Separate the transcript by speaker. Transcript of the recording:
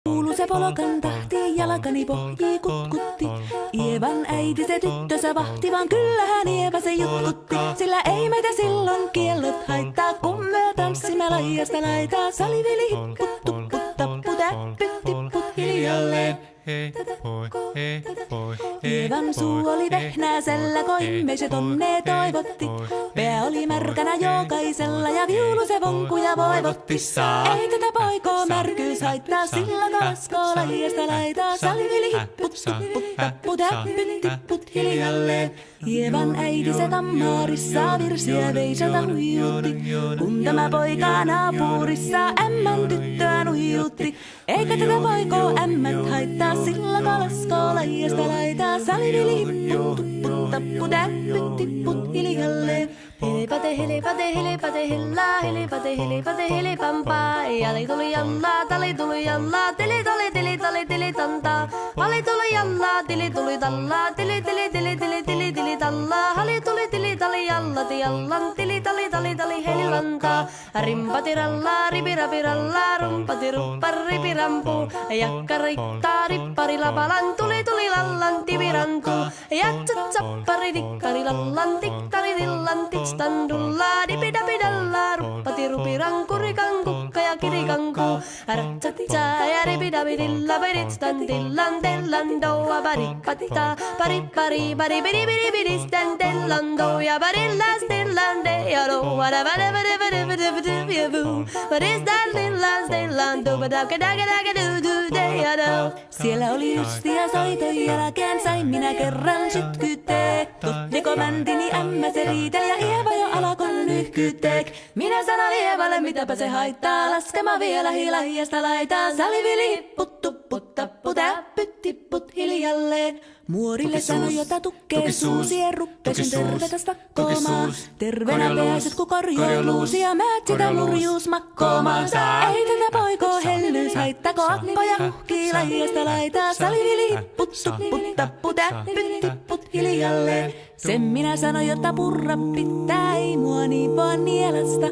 Speaker 1: Kuulu se polokan tahti, jalkani pohjii kutkutti. Ievan äiti se tyttönsä vahti, vaan kyllähän Ieva se jutkutti. Sillä ei meitä silloin kiellot haittaa, kun me tanssimme laijasta laitaa. Salivili hipput, tupput, tapput, äppyt, tipput hiljalleen. Ievan suu oli vehnäisellä, koimme se tonne toivotti. Pää oli märkänä jokaisella ja viulu se vonkuja voivotti. Ei tätä poikoo märkyys haittaa, sillä kaskoo laijasta laitaa. Salivili hipput, tupput, tapput, äppyt, tipput hiljalleen. Ievan äiti se kammarissa virsiä veisalta huijutti. Kun tämä poika naapurissa ämmän tyttöä nuijutti. Eikä tätä poikoo ämmät haittaa, sillä kalaskoo laijasta laitaa. Salivili hipput, tupput, tapput, äppyt, tipput hiljalleen. Helipate, helipate, helipate, hellaa, helipate, helipate, helipampaa. Jali tuli jallaa, tali tuli jallaa, tili tali, tili tali, tili tantaa. Hali tuli jallaa, tili tuli tallaa, tili tili tili tili tili tili tallaa. Hali tuli tili tali jallati jallan, tili tali tali tali helilantaa. Rimpati rallaa, ripirapi rallaa, rumpati ruppar ripirampu. Jakka riittaa, rippari lapalan, tuli tuli lallan, tivirantuu. Jatsat sappari dikkari lallan, tikkari dillan, standullaa, dipidapidallaa, ruppati rupiranku, rikankukka ja kirikanku. Ratsatsaa ja ripidapidilla, peditstan dillan, tellan doa, paripatita, paripari, paripidipidipidistan, tellan doa, parillas, dillan, deado, whatever, what is that dillan, dillan, do, deado. Siellä oli justia soiton jälkeen, sain minä kerran sytkytek. Tuttiko mäntini ämmä se riiteli ja Ieva jo alakon nyhkytek. Minä sanon Ievalle, mitäpä se haittaa, laskema vielä hilahiasta laitaa. Salivili hipput, tupput, tapput, äppyt, tipput hiljalleen. Muorille sanoi, jota tukkee suusien ruppesin tervetä stakkoomaan. Terveenä pääset, kun korjouluusi ja määt sitä murjuus makkoomaan. Ei tätä poikoo hellyys haittako, akkoja huhkii lajiasta laitaa. Salivili hipput, tupput, tapput, äppyt, tipput hiljalleen. Sen minä sanoin, jota purra pitää, ei mua niin vaan nielasta.